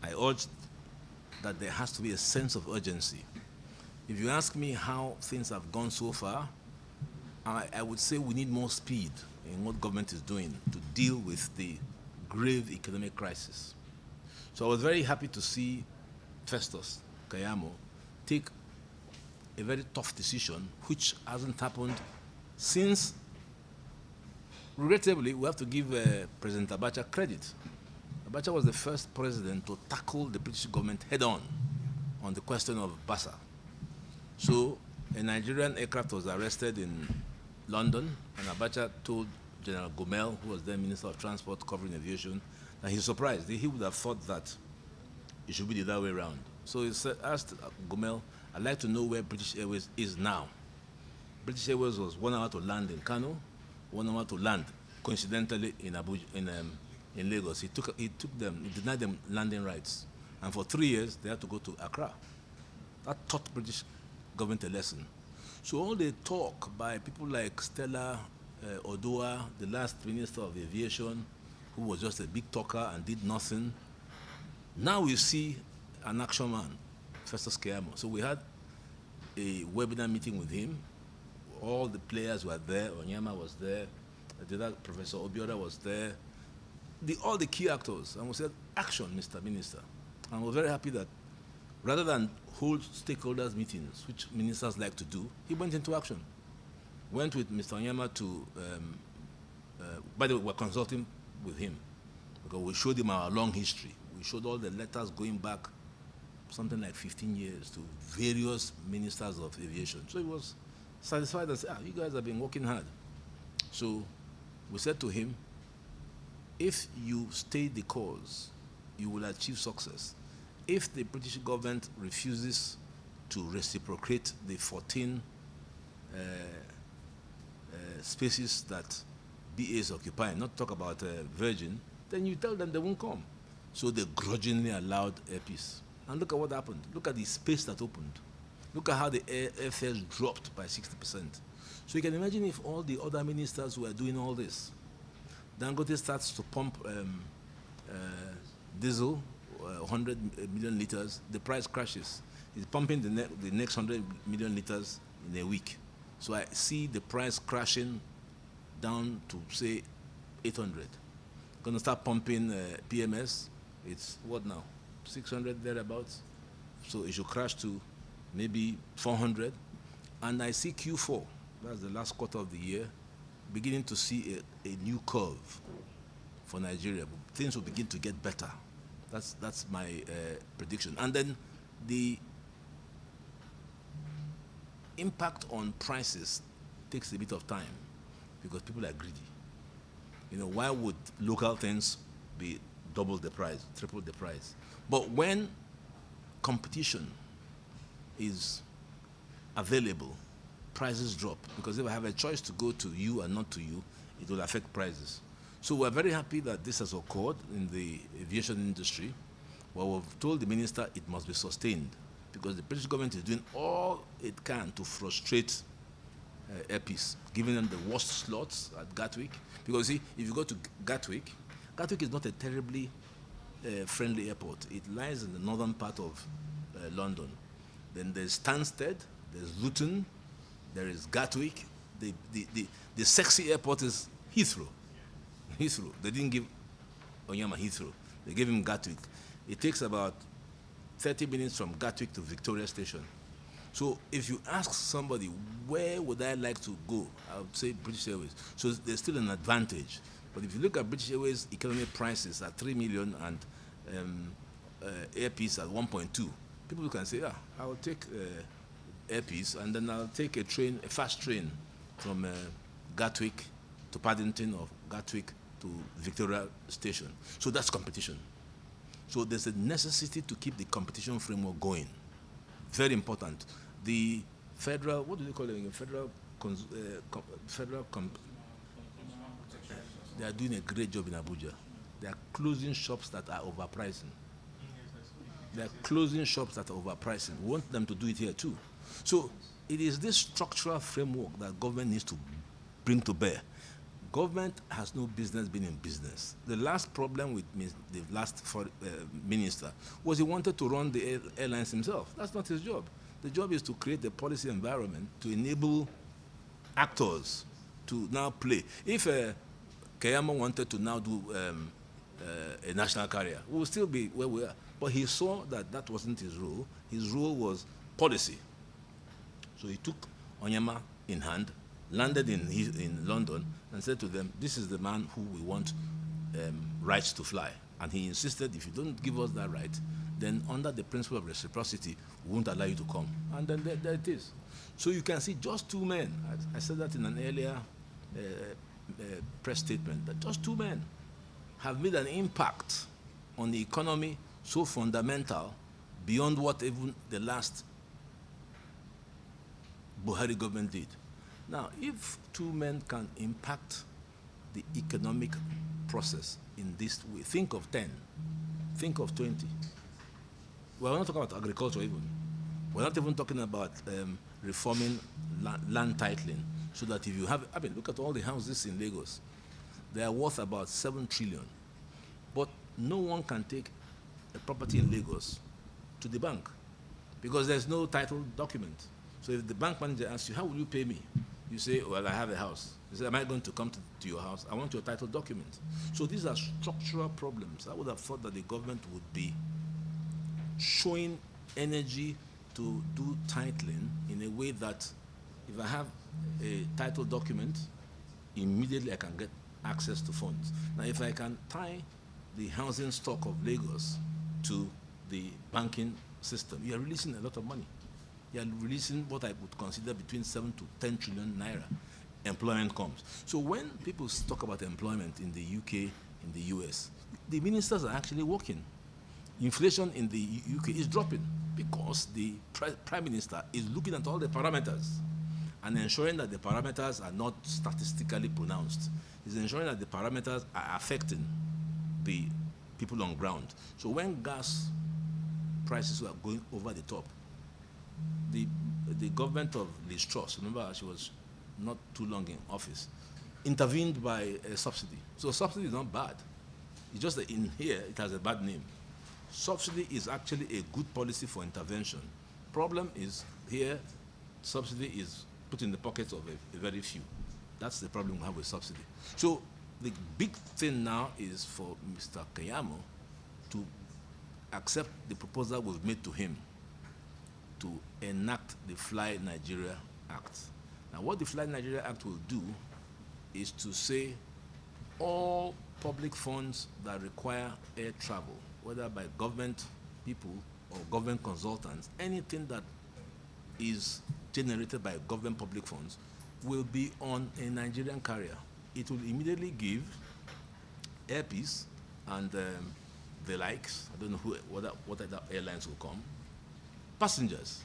I urge that there has to be a sense of urgency. If you ask me how things have gone so far, I would say we need more speed in what government is doing to deal with the grave economic crisis. So I was very happy to see Festus Kayamo take a very tough decision, which hasn't happened since, regrettably, we have to give President Abacha credit. Abacha was the first president to tackle the British government head-on the question of Bassa. So a Nigerian aircraft was arrested in London, and Abacha told General Gomel, who was then Minister of Transport covering aviation, that he's surprised. He would have thought that it should be the other way around. So he asked Gomel, I'd like to know where British Airways is now. British Airways was 1 hour to land in Kano, 1 hour to land, coincidentally, in Abuja, in Lagos. He denied them landing rights. And for 3 years, they had to go to Accra. That taught British government a lesson. So all the talk by people like Stella Odoa, the last Minister of Aviation, who was just a big talker and did nothing, now we see an action man, Festus Keyamo. So we had a webinar meeting with him. All the players were there. Onyema was there. Professor Obiora was there. All the key actors. And we said, action, Mr. Minister. And we're very happy that rather than hold stakeholders meetings, which ministers like to do, he went into action. Went with Mr. Onyema to, by the way, we're consulting with him because we showed him our long history. We showed all the letters going back something like 15 years to various ministers of aviation. So he was satisfied and said, you guys have been working hard. So we said to him, if you stay the course, you will achieve success. If the British government refuses to reciprocate the 14 spaces that BA is occupying, not talk about Virgin, then you tell them they won't come. So they grudgingly allowed airpeace. And look at what happened. Look at the space that opened. Look at how the airfares dropped by 60%. So you can imagine if all the other ministers were doing all this. Dangote starts to pump diesel, 100 million liters, the price crashes. He's pumping the next 100 million liters in a week. So I see the price crashing down to, say, 800. Going to start pumping PMS. It's what now? 600 thereabouts. So it should crash to maybe 400. And I see Q4, that's the last quarter of the year, beginning to see a new curve for Nigeria. Things will begin to get better. That's my prediction. And then the impact on prices takes a bit of time because people are greedy. Why would local things be double the price, triple the price? But when competition is available, prices drop. Because if I have a choice to go to you and not to you, it will affect prices. So we're very happy that this has occurred in the aviation industry. Well, we've told the minister it must be sustained because the British government is doing all it can to frustrate airpeace, giving them the worst slots at Gatwick. Because see, if you go to Gatwick is not a terribly friendly airport. It lies in the northern part of London. Then there's Stansted, there's Luton, there is Gatwick. The sexy airport is Heathrow. Heathrow. They didn't give Onyema Heathrow. They gave him Gatwick. It takes about 30 minutes from Gatwick to Victoria Station. So if you ask somebody, where would I like to go? I would say British Airways. So there's still an advantage. But if you look at British Airways economy prices at 3 million and airpeace at 1.2, people can say, I will take airpeace and then I'll take a fast train from Gatwick to Paddington or Gatwick to Victoria Station. So that's competition. So there's a necessity to keep the competition framework going. Very important. The federal, what do they call it again? They are doing a great job in Abuja. They are closing shops that are overpricing. They are closing shops that are overpricing. We want them to do it here too. So it is this structural framework that government needs to bring to bear. Government has no business being in business. The last problem with the last minister was he wanted to run the airlines himself. That's not his job. The job is to create the policy environment to enable actors to now play. If Keyamo wanted to now do a national carrier, we will still be where we are. But he saw that that wasn't his role. His role was policy. So he took Onyema in hand, landed in London, and said to them, this is the man who we want rights to fly. And he insisted, if you don't give us that right, then under the principle of reciprocity, we won't allow you to come. And then there it is. So you can see just two men. I said that in an earlier press statement, that just two men have made an impact on the economy so fundamental beyond what even the last Buhari government did. Now, if two men can impact the economic process in this way, think of 10, think of 20. We're not talking about agriculture even. We're not even talking about reforming land titling, so that if you have, I mean, look at all the houses in Lagos. They are worth about 7 trillion. But no one can take a property in Lagos to the bank because there's no title document. So if the bank manager asks you, how will you pay me? You say, well, I have a house. You say, am I going to come to your house? I want your title document. So these are structural problems. I would have thought that the government would be showing energy to do titling in a way that if I have a title document, immediately I can get access to funds. Now, if I can tie the housing stock of Lagos to the banking system, you are releasing a lot of money. You are releasing what I would consider between 7 to 10 trillion naira. Employment comes. So when people talk about employment in the UK, in the US, the ministers are actually working. Inflation in the UK is dropping because the Prime Minister is looking at all the parameters and ensuring that the parameters are not statistically pronounced. He's ensuring that the parameters are affecting the people on ground. So when gas prices were going over the top, the government of Liz Truss, remember she was not too long in office, intervened by a subsidy. So subsidy is not bad. It's just that in here it has a bad name. Subsidy is actually a good policy for intervention. Problem is here, subsidy is put in the pockets of a very few. That's the problem we have with subsidy. So the big thing now is for Mr. Keyamo to accept the proposal we've made to him to enact the Fly Nigeria Act. Now, what the Fly Nigeria Act will do is to say all public funds that require air travel, whether by government people or government consultants, anything that is generated by government public funds will be on a Nigerian carrier. It will immediately give Airpeace and the likes, I don't know what other airlines will come, passengers.